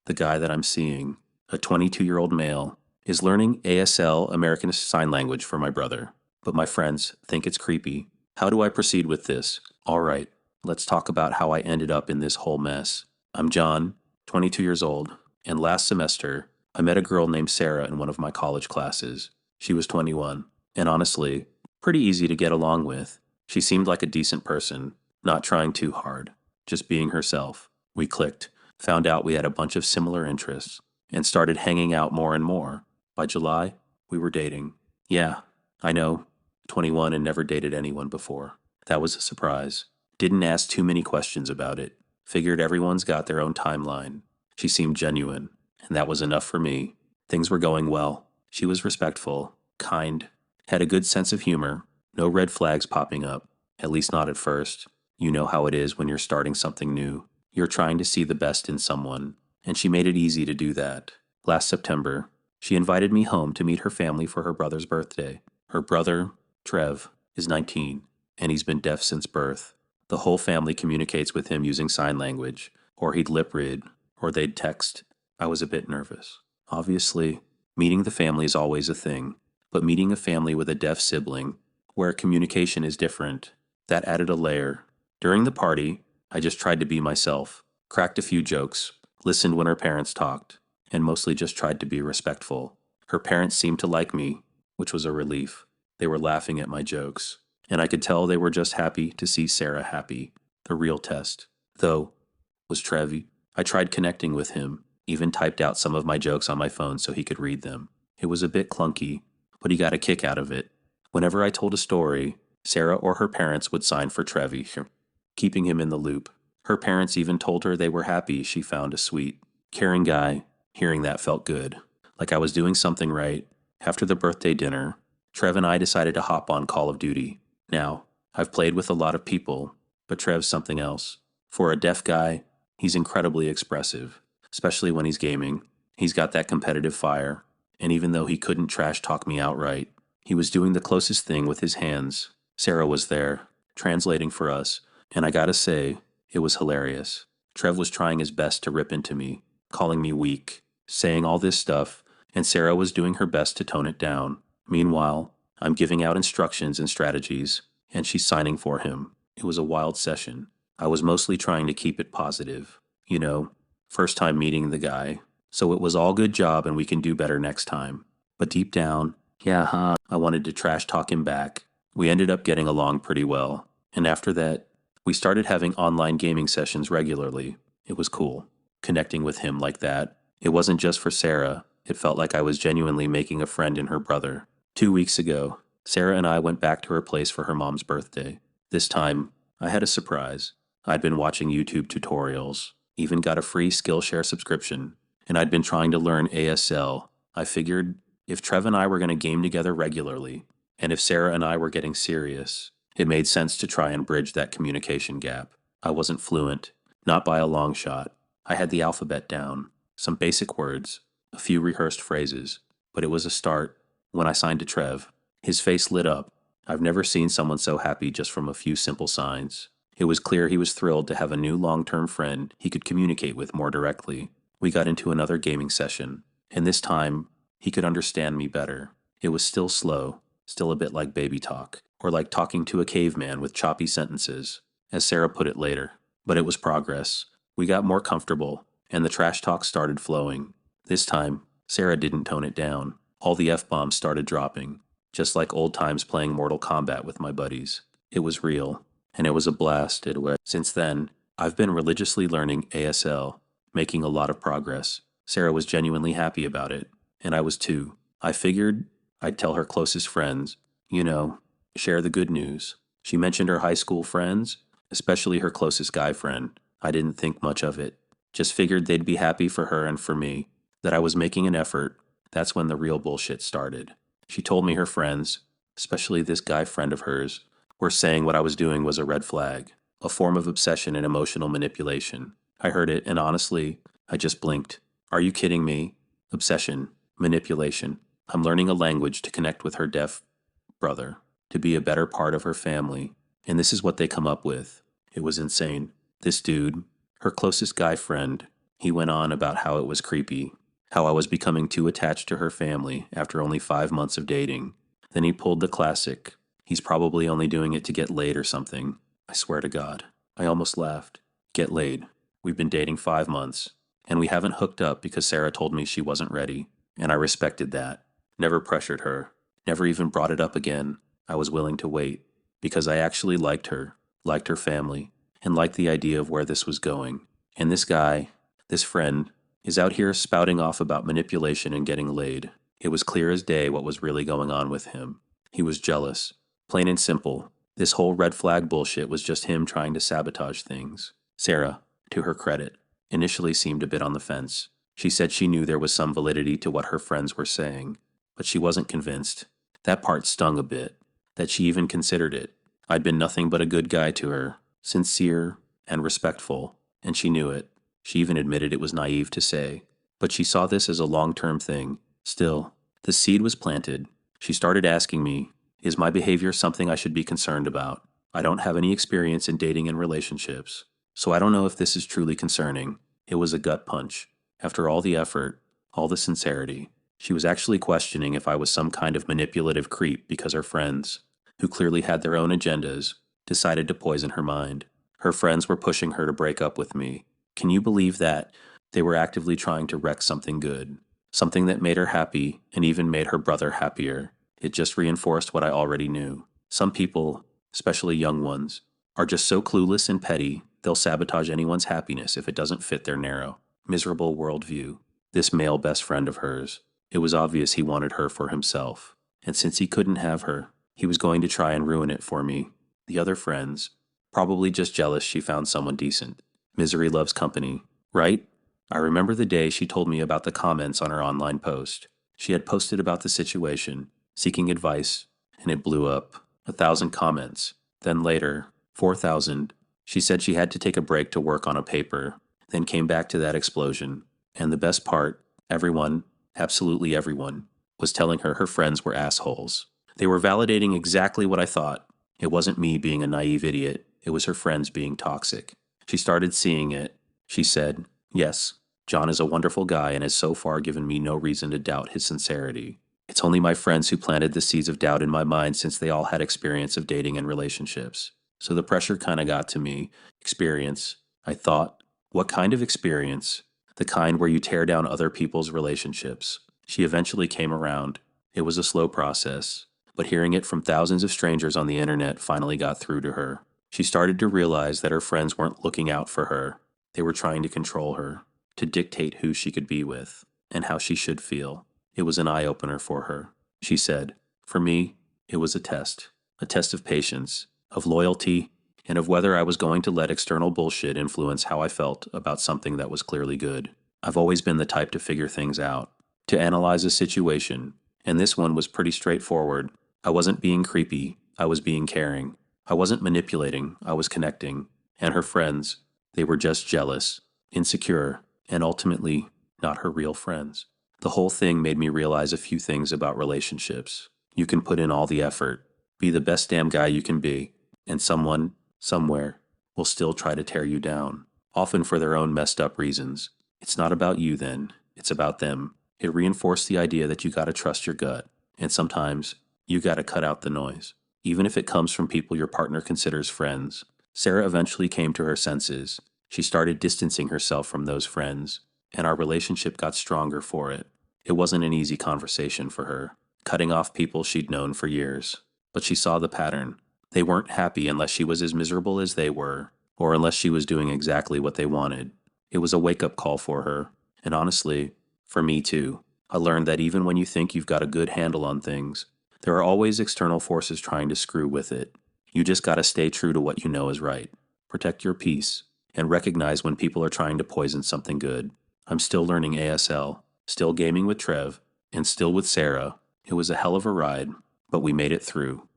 the guy that I'm seeing, a 22-year-old male, is learning ASL, American Sign Language, for my brother. But my friends think it's creepy. How do I proceed with this? All right, let's talk about how I ended up in this whole mess. I'm John, 22 years old, and last semester, I met a girl named Sarah in one of my college classes. She was 21, and honestly, pretty easy to get along with. She seemed like a decent person, not trying too hard, just being herself. We clicked, found out we had a bunch of similar interests, and started hanging out more and more. By July, we were dating. Yeah, I know, 21 and never dated anyone before. That was a surprise. Didn't ask too many questions about it. Figured everyone's got their own timeline. She seemed genuine, and that was enough for me. Things were going well. She was respectful, kind, had a good sense of humor, no red flags popping up, at least not at first. You know how it is when you're starting something new. You're trying to see the best in someone, and she made it easy to do that. Last September, she invited me home to meet her family for her brother's birthday. Her brother, Trev, is 19, and he's been deaf since birth. The whole family communicates with him using sign language, or he'd lip read, or they'd text. I was a bit nervous. Obviously, meeting the family is always a thing, but meeting a family with a deaf sibling, where communication is different, that added a layer. During the party, I just tried to be myself, cracked a few jokes, listened when her parents talked, and mostly just tried to be respectful. Her parents seemed to like me, which was a relief. They were laughing at my jokes, and I could tell they were just happy to see Sarah happy. The real test, though, was Trevi. I tried connecting with him, even typed out some of my jokes on my phone so he could read them. It was a bit clunky, but he got a kick out of it. Whenever I told a story, Sarah or her parents would sign for Trevi, keeping him in the loop. Her parents even told her they were happy she found a sweet, caring guy. Hearing that felt good, like I was doing something right. After the birthday dinner, Trev and I decided to hop on Call of Duty. Now, I've played with a lot of people, but Trev's something else. For a deaf guy, he's incredibly expressive, especially when he's gaming. He's got that competitive fire, and even though he couldn't trash talk me outright, he was doing the closest thing with his hands. Sarah was there, translating for us, and I gotta say, it was hilarious. Trev was trying his best to rip into me, calling me weak, saying all this stuff, and Sarah was doing her best to tone it down. Meanwhile, I'm giving out instructions and strategies, and she's signing for him. It was a wild session. I was mostly trying to keep it positive. You know, first time meeting the guy, so it was all good job and we can do better next time. But deep down, I wanted to trash talk him back. We ended up getting along pretty well, and after that, we started having online gaming sessions regularly. It was cool, connecting with him like that. It wasn't just for Sarah. It felt like I was genuinely making a friend in her brother. 2 weeks ago, Sarah and I went back to her place for her mom's birthday. This time, I had a surprise. I'd been watching YouTube tutorials, even got a free Skillshare subscription, and I'd been trying to learn ASL. I figured if Trev and I were going to game together regularly, and if Sarah and I were getting serious, it made sense to try and bridge that communication gap. I wasn't fluent, not by a long shot. I had the alphabet down, some basic words, a few rehearsed phrases, but it was a start. When I signed to Trev, his face lit up. I've never seen someone so happy just from a few simple signs. It was clear he was thrilled to have a new long-term friend he could communicate with more directly. We got into another gaming session, and this time, he could understand me better. It was still slow, still a bit like baby talk, or like talking to a caveman with choppy sentences, as Sarah put it later. But it was progress. We got more comfortable, and the trash talk started flowing. This time, Sarah didn't tone it down. All the F-bombs started dropping, just like old times playing Mortal Kombat with my buddies. It was real, and it was a blast. Since then, I've been religiously learning ASL, making a lot of progress. Sarah was genuinely happy about it, and I was too. I figured I'd tell her closest friends, share the good news. She mentioned her high school friends, especially her closest guy friend. I didn't think much of it. Just figured they'd be happy for her and for me, that I was making an effort. That's when the real bullshit started. She told me her friends, especially this guy friend of hers, were saying what I was doing was a red flag, a form of obsession and emotional manipulation. I heard it, and honestly, I just blinked. Are you kidding me? Obsession, manipulation. I'm learning a language to connect with her deaf brother, to be a better part of her family, and this is what they come up with. It was insane. This dude, her closest guy friend, He went on about how it was creepy, how I was becoming too attached to her family after only 5 months of dating. Then he pulled the classic, "He's probably only doing it to get laid or something." I swear to God. I almost laughed. Get laid. We've been dating 5 months, and we haven't hooked up because Sarah told me she wasn't ready, and I respected that. Never pressured her, never even brought it up again. I was willing to wait, because I actually liked her family, and liked the idea of where this was going. And this guy, this friend, is out here spouting off about manipulation and getting laid. It was clear as day what was really going on with him. He was jealous. Plain and simple. This whole red flag bullshit was just him trying to sabotage things. Sarah, to her credit, initially seemed a bit on the fence. She said she knew there was some validity to what her friends were saying, but she wasn't convinced. That part stung a bit, that she even considered it. I'd been nothing but a good guy to her, sincere and respectful, and she knew it. She even admitted it was naive to say, but she saw this as a long-term thing. Still, the seed was planted. She started asking me, is my behavior something I should be concerned about? I don't have any experience in dating and relationships, so I don't know if this is truly concerning. It was a gut punch. After all the effort, all the sincerity, she was actually questioning if I was some kind of manipulative creep because her friends, who clearly had their own agendas, decided to poison her mind. Her friends were pushing her to break up with me. Can you believe that? They were actively trying to wreck something good, something that made her happy and even made her brother happier. It just reinforced what I already knew. Some people, especially young ones, are just so clueless and petty, they'll sabotage anyone's happiness if it doesn't fit their narrow, miserable worldview. This male best friend of hers, it was obvious he wanted her for himself. And since he couldn't have her, he was going to try and ruin it for me. The other friends, probably just jealous she found someone decent. Misery loves company, right? I remember the day she told me about the comments on her online post. She had posted about the situation, seeking advice, and it blew up. 1,000 comments. Then later, 4,000. She said she had to take a break to work on a paper, then came back to that explosion. And the best part, everyone, absolutely everyone, was telling her friends were assholes. They were validating exactly what I thought. It wasn't me being a naive idiot. It was her friends being toxic. She started seeing it. She said, "Yes, John is a wonderful guy and has so far given me no reason to doubt his sincerity. It's only my friends who planted the seeds of doubt in my mind since they all had experience of dating and relationships. So the pressure kind of got to me. Experience. I thought, what kind of experience? The kind where you tear down other people's relationships." She eventually came around. It was a slow process, but hearing it from thousands of strangers on the internet finally got through to her. She started to realize that her friends weren't looking out for her. They were trying to control her, to dictate who she could be with, and how she should feel. It was an eye-opener for her. She said, "For me, it was a test of patience, of loyalty, and of whether I was going to let external bullshit influence how I felt about something that was clearly good. I've always been the type to figure things out, to analyze a situation, and this one was pretty straightforward. I wasn't being creepy, I was being caring. I wasn't manipulating, I was connecting. And her friends, they were just jealous, insecure, and ultimately not her real friends." The whole thing made me realize a few things about relationships. You can put in all the effort, be the best damn guy you can be, and someone, somewhere, will still try to tear you down, often for their own messed up reasons. It's not about you then, it's about them. It reinforced the idea that you gotta trust your gut, and sometimes you gotta cut out the noise, even if it comes from people your partner considers friends. Sarah eventually came to her senses. She started distancing herself from those friends, and our relationship got stronger for it. It wasn't an easy conversation for her, cutting off people she'd known for years. But she saw the pattern. They weren't happy unless she was as miserable as they were, or unless she was doing exactly what they wanted. It was a wake-up call for her, and honestly, for me too. I learned that even when you think you've got a good handle on things, there are always external forces trying to screw with it. You just gotta stay true to what you know is right. Protect your peace, and recognize when people are trying to poison something good. I'm still learning ASL, still gaming with Trev, and still with Sarah. It was a hell of a ride, but we made it through.